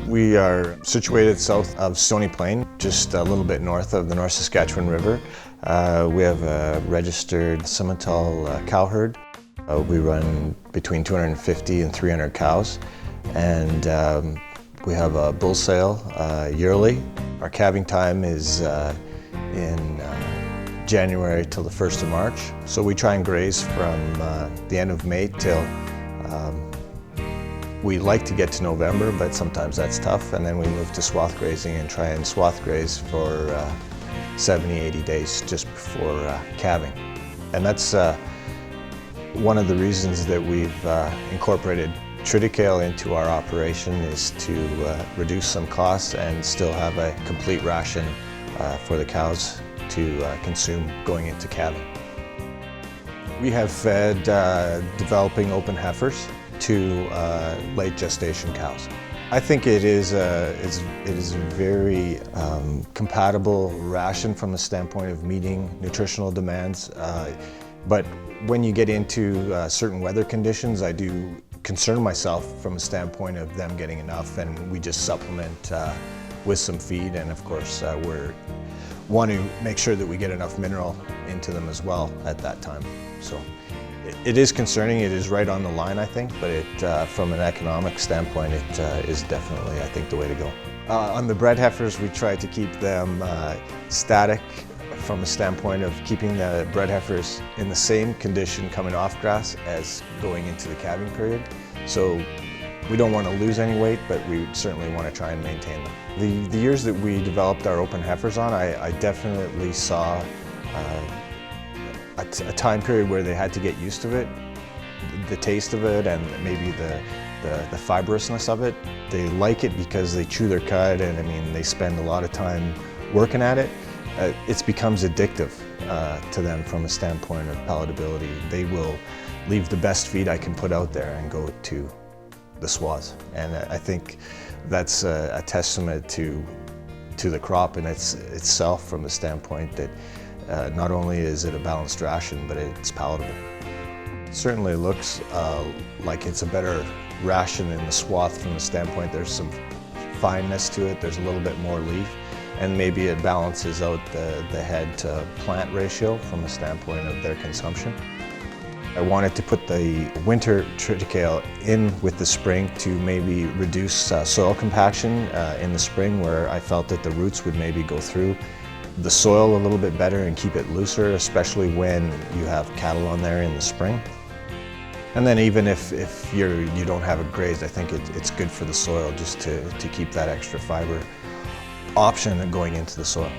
We are situated south of Stony Plain, just a little bit north of the North Saskatchewan River. We have a registered Simmental cow herd. We run between 250 and 300 cows, and we have a bull sale yearly. Our calving time is in January till the 1st of March. So we try and graze from the end of May till we like to get to November, but sometimes that's tough, and then we move to swath grazing and try and swath graze for 70-80 days just before calving. And that's one of the reasons that we've incorporated Triticale into our operation, is to reduce some costs and still have a complete ration for the cows to consume going into calving. We have fed developing open heifers to late gestation cows. I think it is a very compatible ration from the standpoint of meeting nutritional demands. But when you get into certain weather conditions, I do concern myself from a standpoint of them getting enough, and we just supplement with some feed, and of course we want to make sure that we get enough mineral into them as well at that time. So it is concerning. It is right on the line, I think, but from an economic standpoint, it is definitely, I think, the way to go. On the bred heifers, we try to keep them static from a standpoint of keeping the bred heifers in the same condition coming off grass as going into the calving period. So we don't want to lose any weight, but we certainly want to try and maintain them. The years that we developed our open heifers on, I definitely saw a time period where they had to get used to it, the taste of it, and maybe the fibrousness of it. They like it because they chew their cud, and I mean, they spend a lot of time working at it. It becomes addictive to them from a standpoint of palatability. They will leave the best feed I can put out there and go to the swaths. And I think that's a testament to the crop in itself, from the standpoint that not only is it a balanced ration, but it's palatable. It certainly looks like it's a better ration in the swath from the standpoint there's some fineness to it, there's a little bit more leaf, and maybe it balances out the head to plant ratio from the standpoint of their consumption. I wanted to put the winter Triticale in with the spring to maybe reduce soil compaction in the spring, where I felt that the roots would maybe go through the soil a little bit better and keep it looser, especially when you have cattle on there in the spring. And then even if you don't have it grazed, I think it's good for the soil just to keep that extra fiber option going into the soil.